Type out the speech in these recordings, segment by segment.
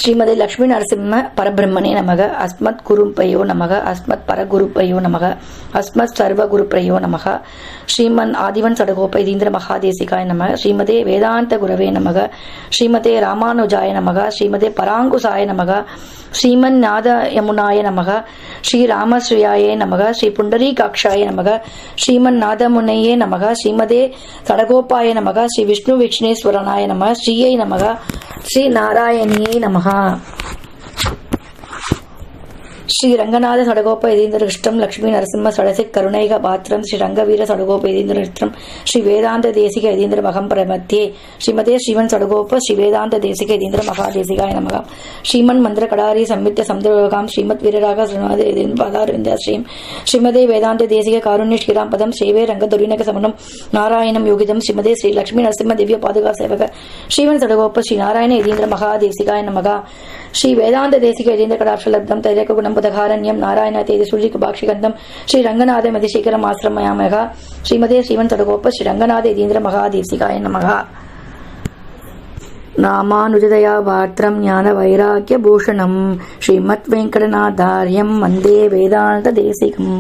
ஸ்ரீமதி லக்ஷ்மி நரசிம்ம பரபிரம்மனே நமக. அஸ்மத் குருப்பையோ நமக. அஸ்மத் பரகுருப்பையோ நமக. அஸ்மத் சர்வகுருப்பையோ நமக. ஸ்ரீமன் ஆதிவன் சடகோபைதீந்திர மகாதேசிகாய நமக. ஸ்ரீமதே வேதாந்த குரவே நமக. ஸ்ரீமதே ராமானுஜாய நமக. ஸ்ரீமதே பராங்குசாய நமக. ஸ்ரீமன் நாத யமுனாய நமக. ஸ்ரீ ராமஸ்ரீயாயே நமக. ஸ்ரீ புண்டரீகாட்சாய நமக. ஸ்ரீமன் நாதமுனையே நமக. ஸ்ரீமதே சடகோபாய நமக. ஸ்ரீ விஷ்ணு விக்ஷ்ணேஸ்வரனாய நமக. ஸ்ரீயை நமக. ஸ்ரீ நாராயணியை நமக. ஸ்ரீ ரங்கநாத சடகோப யதீந்திர கிருஷ்ணம் லக்ஷ்மி நரசிம்ம சடசிக் கருணைக பாத்திரம் ஸ்ரீ ரங்கவீர சடகோப யதீந்திர கிருஷ்ணம் ஸ்ரீ வேதாந்த தேசிக யதீந்திர மகம் பிரமத்தியே ஸ்ரீமதே ஸ்ரீமன் சடகோப ஸ்ரீ வேதாந்த தேசிக யதீந்திர மகாதேசிகாய நமக. ஸ்ரீமன் மந்திர கடாரி சம்யுக்த சமுதிரகாம் ஸ்ரீமத் வீரராக ஸ்ரீமதே யதீந்திர பாதாரவிந்தா ஸ்ரீம் ஸ்ரீமதே வேதாந்த தேசிக காருண்ய ஸ்ரீராம் பதம் சேவே ரங்க துரிநக சமனம் நாராயணம் யோகிதம் ஸ்ரீமதே ஸ்ரீ லக்ஷ்மி நரசிம்ம திவ்ய பாதுகா சேவக ஸ்ரீமன் சடகோப ஸ்ரீ நாராயண யதீந்திர மகாதேசிகாய நமக. ஸ்ரீ வேதாந்த தேசிக யதீந்திர கடாட்சலப்தம் தைரக குணம் புதகாரண்யம் நாராயண தேதி சுருஜிக்கு பாக்ஷிகந்தம் ஸ்ரீ ரங்கநாத மதிசேகரம் ஆசிரமயாமக. ஸ்ரீமதே ஸ்ரீமன் சடகோப ஸ்ரீ ரங்கநாத யதீந்திர மகாதேசிகாய நமக. ராமானுஜதயா பாத்திரம் ஞான வைராக்கிய பூஷணம் ஸ்ரீமத் வெங்கடநாதாரியம் வந்தே வேதாந்த தேசிகம்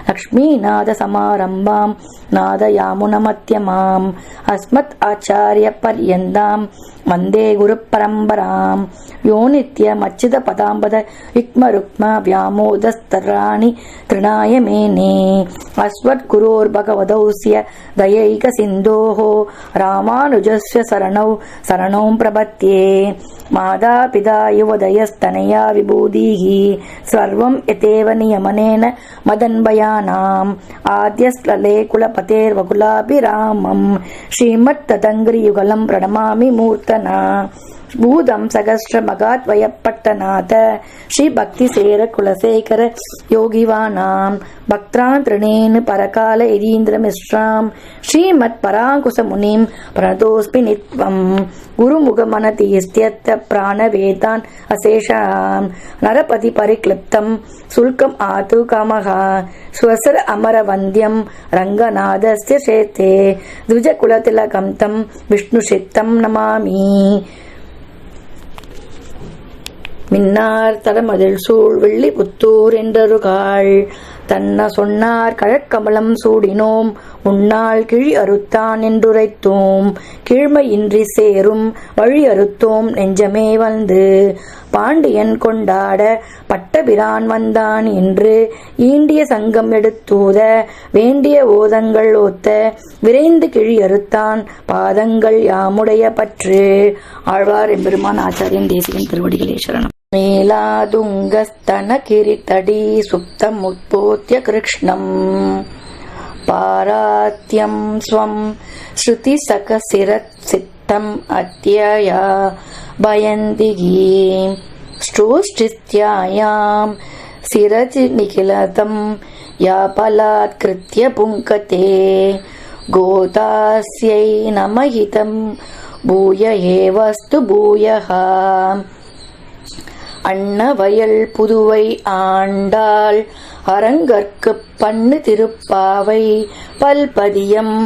லக்ஷ்மீநாத சமாரம்பாம் நாத யாமுனமத்யமாம் அஸ்மத் ஆச்சாரிய பர்யந்தாம் வந்தே குரு பரம்பராம் யோ நித்யம் அச்சித பதாம்பத யுக்ம ருக்ம வியாமோதஸ்தராணி திருநாய மேனே அஸ்வத் குரோர் பகவதௌஸ்ய தயைக சிந்தோஹோ ராமானுஜஸ்ய சரணௌ பிரபத்யே மாதா பிதா யுவதயஸ்தனயா விபூதிஹி சர்வம் யதேவ நியமனேன மதன்பயானாம் ஆத்யஸ்லலே குலபதேர்வகுலாபிராமம் ஸ்ரீமத் ததங்கிரி யுகலம் பிரணமாமி மூர்த்தனா பூதம் சகஸ்ர மகாத்வயப்பட்டநாத ஸ்ரீ பக்தி சேர குலசேகர யோகிவானாம் பக்திரான் திருணேனு பரகால யதீந்திர மிஸ்ராம் ஸ்ரீமத் பராங்குச முனிம் பிரணதோஸ்மி நித்வம் குருமுகமனதீஸ்த்யத்த பிராணவேதான் அசேஷாம் நரபதி பரிக்ளிப்தம் சுல்கம் ஆது காமஹா ஸ்வசர அமர வந்தியம் ரங்கநாதஸ்ய சேத்தே துஜ குலதிலகம் தம் விஷ்ணு சித்தம் நமாமி. மின்னார் தடமதில் சூழ் வெள்ளி புத்தூர் என்றருகாள் தன்ன சொன்னார் கழற்கமலம் சூடினோம் உன்னால் கிழி அறுத்தான் என்றுரைத்தோம் கீழ்மையின்றி சேரும் வழி அறுத்தோம் நெஞ்சமே வந்து பாண்டியன் கொண்டாட பட்டபிரான் வந்தான் என்று ஈண்டிய சங்கம் எடுத்தூத வேண்டிய ஓதங்கள் ஓத்த விரைந்து கிழி அறுத்தான் பாதங்கள் யாமுடைய பற்று. ஆழ்வார் எம்பெருமான் ஆச்சாரியன் தேசிகன் திருவடிகளே சரணம். மேலாதுங்கஸ்தன கிரிதடி சுப்தம் உத்போத்ய கிருஷ்ணம் பாராத்யம் ஸ்வம் ஸ்ருதி சகசிரத் சித்தம் அத்யயா பயந்திகி ஸ்ரோஷ்டிஸ்த்யாயாம் சிரஜி நிகிலதம் யாபலாத் கிருத்ய புங்கதே கோதாஸ்யை நமஹிதம் பூய ஏவஸ்து பூயஹ. அன்னவயல் புதுவை ஆண்டாள் அரங்கற்கு பண்ணு திருப்பாவை பல்பதியம்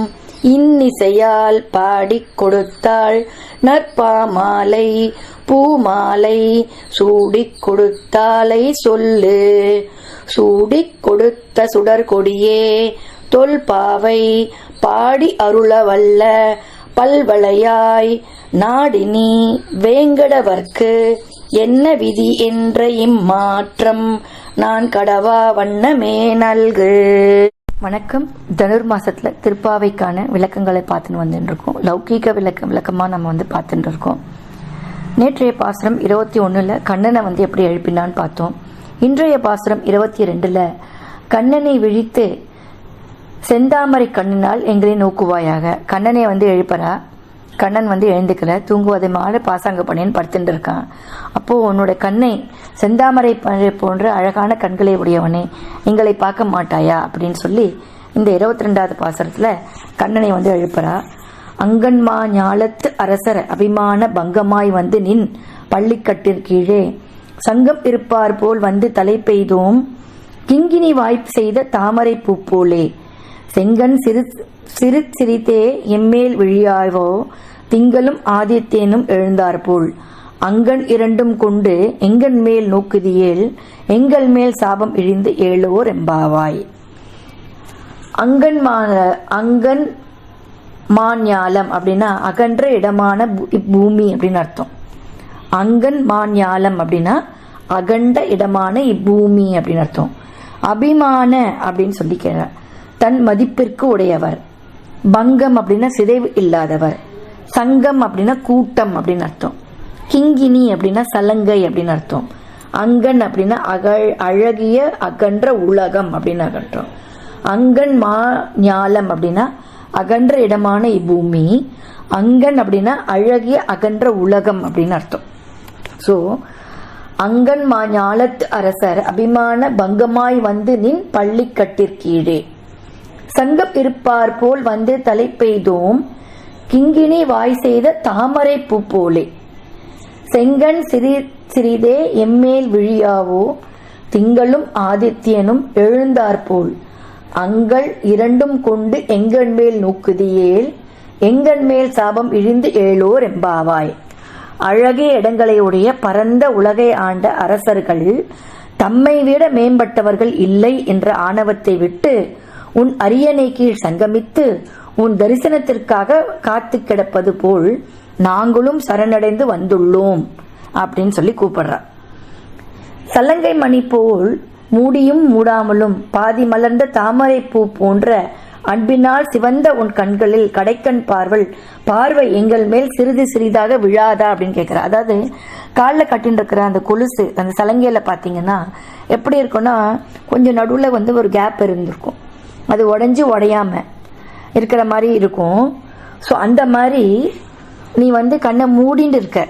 இன்னிசையால் பாடிக் கொடுத்தாள் நற்பாமாலை பூமாலை சூடிக் கொடுத்தாலை சொல்லு சூடிக் கொடுத்த சுடர்கொடியே தொல்பாவை பாடி அருளவல்ல பல்வளையாய் நாடினி வேங்கடவர்க்கு என்ன விதி என்ற இம்மாற்றம் நான் கடவா வண்ணமே நல்கு. வணக்கம். தனுர் மாசத்துல திருப்பாவைக்கான விளக்கங்களை பார்த்துன்னு வந்துட்டு இருக்கோம். லௌகீக விளக்கமா நம்ம பார்த்துட்டு இருக்கோம். நேற்றைய பாசுரம் 21 கண்ணனை எப்படி எழுப்பினான்னு பார்த்தோம். இன்றைய பாசுரம் 22 கண்ணனை விழித்து செந்தாமரை கண்ணனால் எங்களை நோக்குவாயாக. கண்ணனை எழுப்பறா. கண்ணன் எழுந்துக்கல, தூங்குவதை மாலை பாசாங்க பண்ணின்னு படுத்துட்டு இருக்கான். அப்போ உன்னோட கண்ணை செந்தாமரை போன்ற அழகான கண்களை உடையவனே எங்களை பார்க்க மாட்டாயா அப்படின்னு சொல்லி இந்த 22வது பாசுரத்துல கண்ணனை எழுப்பறா. அங்கன்மா ஞாலத்து அரசர் அபிமான பங்கமாய் நின் பள்ளிக்கட்டிற் கீழே சங்கம் இருப்பார் போல் தலை பெய்தோம் கிங்கினி வாய்ப்பு செய்த தாமரை பூ போலே செங்கன் சிரித்தே எம்மேல் விழியாவோ திங்களும் ஆதித்தேனும் எழுந்தார் போல் அங்கன் இரண்டும் கொண்டு எங்கன் மேல் நோக்குதியேல் எங்கள் மேல் சாபம் இழிந்து ஏழோர் எம்பாவாய். அங்கன் மாஞாலம் அப்படின்னா அகன்ற இடமான பூமி அப்படின்னு அர்த்தம். அங்கன் மாஞாலம் அப்படின்னா அகண்ட இடமான இப்பூமி அப்படின்னு அர்த்தம். அபிமான அப்படின்னு சொல்லி தன் மதிப்பிற்கு உடையவர். பங்கம் அப்படின்னா சிதைவு இல்லாதவர். சங்கம் அப்படின்னா கூட்டம் அப்படின்னு அர்த்தம். கிங்கினி அப்படின்னா சலங்கை அப்படின்னு அர்த்தம். அங்கன் அப்படின்னா அழகிய அகன்ற உலகம் அப்படின்னு அர்த்தம். அங்கன் ஞாலம் அப்படின்னா அகன்ற இடமான இப்பூமி. அங்கன் அப்படின்னா அழகிய அகன்ற உலகம் அப்படின்னு அர்த்தம். ஸோ அங்கன் ஞாலத்து அரசர் அபிமான பங்கமாய் வந்து நின் பள்ளி கட்டிற்கீழே சங்கம் இருப்பார் போல் வந்து தலை பெய்தோம் கிங்கினி வாய் செய்த தாமரை பூ போலே செங்கன் சிறிதே எம்மேல் விழியாவோ திங்களும் ஆதித்யனும் எழுந்தாற்போல் அங்கள் இரண்டும் கொண்டு எங்கன் மேல் நோக்குதியேல் எங்கன் மேல் சாபம் இழிந்து ஏழோர் எம்பாவாய். அழகிய இடங்களையுடைய பரந்த உலகை ஆண்ட அரசர்கள் தம்மை விட மேம்பட்டவர்கள் இல்லை என்ற ஆணவத்தை விட்டு உன் அரியணை கீழ் சங்கமித்து உன் தரிசனத்திற்காக காத்து கிடப்பது போல் நாங்களும் சரணடைந்து வந்துள்ளோம் அப்படின்னு சொல்லி கூப்பிடுறா. சல்லங்கை மணி போல் மூடியும் மூடாமலும் பாதி மலர்ந்த தாமரை பூ போன்ற அன்பினால் சிவந்த உன் கண்களில் கடைக்கண் பார்வை எங்கள் மேல் சிறிது சிறிதாக விழாதா அப்படின்னு கேட்குறா. அதாவது காலில் கட்டின்னு இருக்கிற அந்த கொலுசு அந்த சலங்கையில் பார்த்தீங்கன்னா எப்படி இருக்குன்னா கொஞ்சம் நடுவில் வந்து ஒரு கேப் இருந்திருக்கும். அது உடையாம இருக்கிற மாதிரி இருக்கும். ஸோ அந்த மாதிரி நீ வந்து கண்ணை மூடிண்டு இருக்க,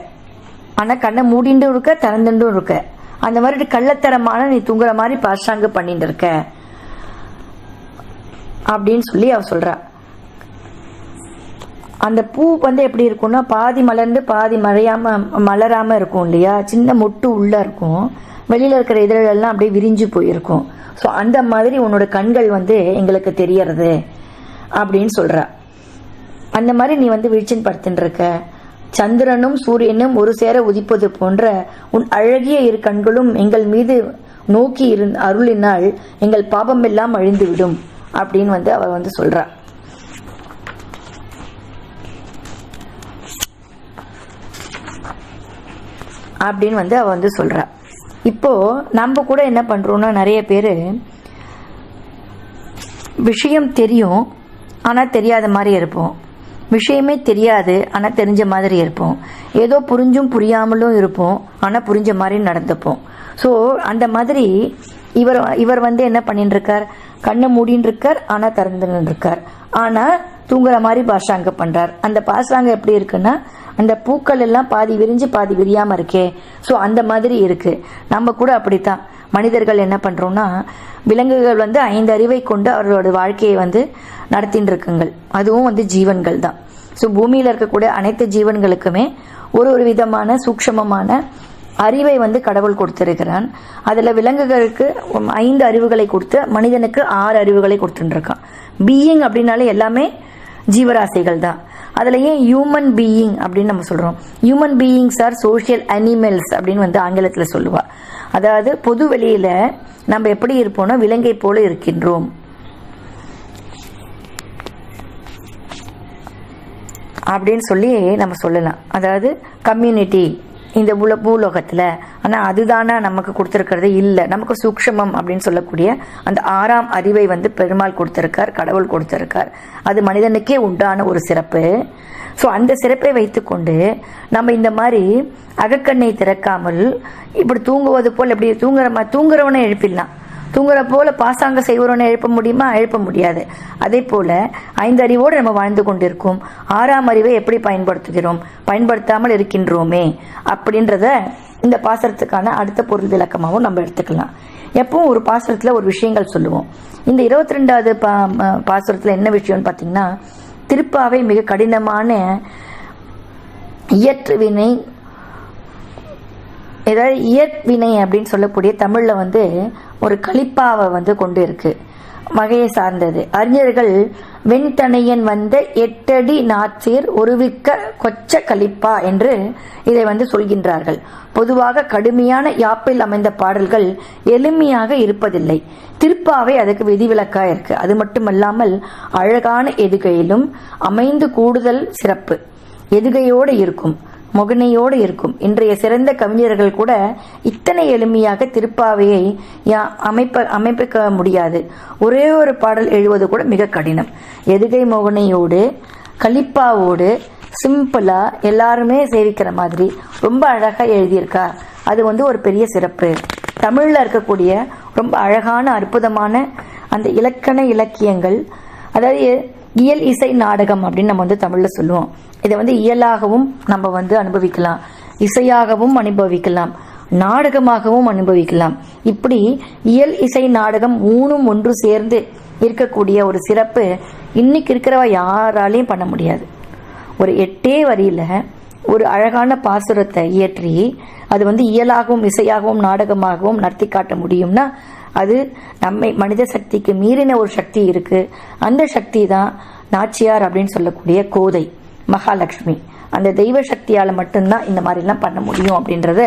ஆனால் கண்ணை மூடிண்டும் இருக்க திறந்துட்டும் இருக்க. அந்த மாதிரி கள்ளத்தரமான நீ தூங்குற மாதிரி பாஷாங்க பண்ணிட்டு இருக்க அப்படின்னு சொல்லி அவ சொல்றா. அந்த பூ வந்து எப்படி இருக்கும்னா பாதி மலர்ந்து பாதி மலராம இருக்கும் இல்லையா, சின்ன மொட்டு உள்ள இருக்கும், வெளியில இருக்கிற இதழெல்லாம் அப்படியே விரிஞ்சு போயிருக்கும். ஸோ அந்த மாதிரி உன்னோட கண்கள் வந்து எங்களுக்கு தெரியறது அப்படின்னு சொல்றா. அந்த மாதிரி நீ வந்து விழிச்சின் படுத்துட்டு இருக்க. சந்திரனும் சூரியனும் ஒரு சேர உதிப்பது போன்ற உன் அழகிய இரு கண்களும் எங்கள் மீது நோக்கி அருளினால் எங்கள் பாபம் எல்லாம் அழிந்து விடும் அப்படின்னு வந்து அவ வந்து சொல்றா. அப்படின்னு வந்து அவ வந்து சொல்றா. இப்போ நம்ம கூட என்ன பண்றோம்னா நிறைய பேரு விஷயம் தெரியும் ஆனா தெரியாத மாதிரி இருப்போம், விஷயமே தெரியாது ஆனா தெரிஞ்ச மாதிரி இருப்போம், ஏதோ புரிஞ்சும் புரியாமலும் இருப்போம் ஆனா புரிஞ்ச மாதிரி நடந்துப்போம். ஸோ அந்த மாதிரி இவர் வந்து என்ன பண்ணிட்டு இருக்கார், கண்ணை மூடின்னு இருக்கார் ஆனா திறந்துன்னு இருக்கார், ஆனா தூங்குற மாதிரி பாஷாங்க பண்றார். அந்த பாஷாங்க எப்படி இருக்குன்னா அந்த பூக்கள் எல்லாம் பாதி விரிஞ்சு பாதி விரியாம இருக்கே, ஸோ அந்த மாதிரி இருக்கு. நம்ம கூட அப்படித்தான் மனிதர்கள் என்ன பண்றோம்னா, விலங்குகள் வந்து 5 அறிவை கொண்டு அவர்களோட வாழ்க்கையை வந்து நடத்தின்னு இருக்குங்கள், அதுவும் வந்து ஜீவன்கள் தான். ஸோ பூமியில இருக்கக்கூடிய அனைத்து ஜீவன்களுக்குமே ஒரு விதமான சூக்ஷமமான அறிவை வந்து கடவுள் கொடுத்திருக்கிறான். அதுல விலங்குகளுக்கு 5 அறிவுகளை கொடுத்து மனிதனுக்கு 6 அறிவுகளை கொடுத்துருக்கான். பீயிங் அப்படின்னாலே எல்லாமே ஜீவராசிகள் தான். அதுல ஏன் ஹியூமன் பீயிங் அப்படின்னு நம்ம சொல்றோம், human beings are social animals அப்படின்னு வந்து ஆங்கிலத்துல சொல்லுவா. அதாவது பொது வெளியில நம்ம எப்படி இருப்போம்னா விலங்கை போல இருக்கின்றோம். அப்படின்னு சொல்லி நம்ம சொல்லலாம். அதாவது கம்யூனிட்டி இந்த பூலோகத்துல, ஆனா அதுதானா நமக்கு கொடுத்திருக்கிறது இல்லை, நமக்கு சூக்ஷமம் அப்படின்னு சொல்லக்கூடிய அந்த 6ஆம் அறிவை வந்து பெருமாள் கொடுத்திருக்கார், கடவுள் கொடுத்திருக்கார். அது மனிதனுக்கே உண்டான ஒரு சிறப்பு. ஸோ அந்த சிறப்பை வைத்துக்கொண்டு நம்ம இந்த மாதிரி அகக்கண்ணை திறக்காமல் இப்படி தூங்குவது போல் எப்படி தூங்குறவனை எழுப்பிடலாம், தூங்குற போல பாசாங்க செய்வரவனை எழுப்ப முடியுமா, எழுப்ப முடியாது. அதே போல 5 அறிவோடு நம்ம வாழ்ந்து கொண்டிருக்கோம், 6ஆம் அறிவை எப்படி பயன்படுத்துகிறோம், பயன்படுத்தாமல் இருக்கின்றோமே அப்படின்றத இந்த பாசனத்துக்கான அடுத்த பொருள் விளக்கமாகவும் நம்ம எடுத்துக்கலாம். எப்பவும் ஒரு பாசனத்துல ஒரு விஷயங்கள் சொல்லுவோம். இந்த 22வது பாசுரத்துல என்ன விஷயம்னு பார்த்தீங்கன்னா, திருப்பாவை மிக கடினமான இயற்று வினை, ஏதாவது இயற்வினை அப்படின்னு சொல்லக்கூடிய தமிழ்ல வந்து ஒரு கலிப்பாவை வந்து கொண்டு இருக்கு. வகையை சார்ந்தது. அறிஞர்கள் வெண்தனையன் வந்த 8 அடி நாச்சீர் ஒருவிக்க கொச்ச கலிப்பா என்று இதை சொல்கின்றார்கள். பொதுவாக கடுமையான யாப்பில் அமைந்த பாடல்கள் எளிமையாக இருப்பதில்லை. திருப்பாவை அதுக்கு விதிவிலக்கா இருக்கு. அது மட்டுமல்லாமல் அழகான எதுகையிலும் அமைந்து கூடுதல் சிறப்பு. எதுகையோடு இருக்கும், முகனையோடு இருக்கும். இன்றைய சிறந்த கவிஞர்கள் கூட இத்தனை எளிமையாக திருப்பாவையை அமைப்பிக்க முடியாது. ஒரே ஒரு பாடல் எழுவது கூட மிக கடினம். எதுகை முகனையோடு கலிப்பாவோடு சிம்பிளா எல்லாருமே சேவிக்கிற மாதிரி ரொம்ப அழகா எழுதியிருக்கா. அது ஒரு பெரிய சிறப்பு. தமிழ்ல இருக்கக்கூடிய ரொம்ப அழகான அற்புதமான அந்த இலக்கண இலக்கியங்கள், அதாவது இயல் இசை நாடகம் அப்படின்னு நம்ம தமிழ்ல சொல்லுவோம். இதை இயலாகவும் நம்ம அனுபவிக்கலாம், இசையாகவும் அனுபவிக்கலாம், நாடகமாகவும் அனுபவிக்கலாம். இப்படி இயல் இசை நாடகம் 3ம் ஒன்று சேர்ந்து இருக்கக்கூடிய ஒரு சிறப்பு இன்னைக்கு இருக்கிறவ யாராலையும் பண்ண முடியாது. ஒரு 8 வரியில ஒரு அழகான பாசுரத்தை இயற்றி அது இயலாகவும் இசையாகவும் நாடகமாகவும் நடத்தி காட்ட முடியும்னா அது நம்மை மனித சக்திக்கு மீறின ஒரு சக்தி இருக்கு. அந்த சக்தி தான் நாச்சியார் அப்படின்னு சொல்லக்கூடிய கோதை மகாலட்சுமி. அந்த தெய்வ சக்தியால மட்டும்தான் இந்த மாதிரிலாம் பண்ண முடியும் அப்படின்றத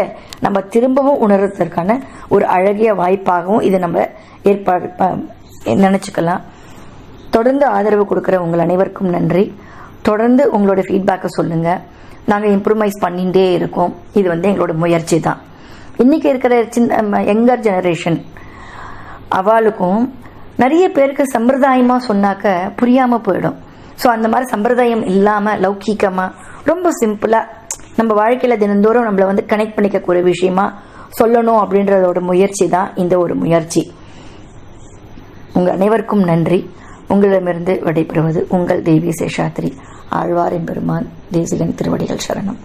நம்ம திரும்பவும் உணர்றதுக்கான ஒரு அழகிய வாய்ப்பாகவும் இது நம்ம ஏற்பாடு நினைச்சுக்கலாம். தொடர்ந்து ஆதரவு கொடுக்குற உங்கள் அனைவருக்கும் நன்றி. தொடர்ந்து உங்களோட ஃபீட்பேக்கை சொல்லுங்க. நாங்கள் இம்ப்ரூவைஸ் பண்ணிகிட்டே இருக்கோம். இது எங்களோட முயற்சி தான். இன்னைக்கு இருக்கிற யங்கர் ஜெனரேஷன் அவளுக்கும் நிறைய பேருக்கு சம்பிரதாயமா சொன்னாக்க புரியாம போயிடும். ஸோ அந்த மாதிரி சம்பிரதாயம் இல்லாம லௌகீகமா ரொம்ப சிம்பிளா நம்ம வாழ்க்கையில தினந்தோறும் நம்மள கனெக்ட் பண்ணிக்கக்கூடிய விஷயமா சொல்லணும் அப்படின்றதோட முயற்சி தான் இந்த ஒரு முயற்சி. உங்க அனைவருக்கும் நன்றி. உங்களிடமிருந்து விடைபெறுவது உங்கள் தேவி சேஷாத்ரி. ஆழ்வார் எம்பெருமான் தேசிகன் திருவடிகள் சரணம்.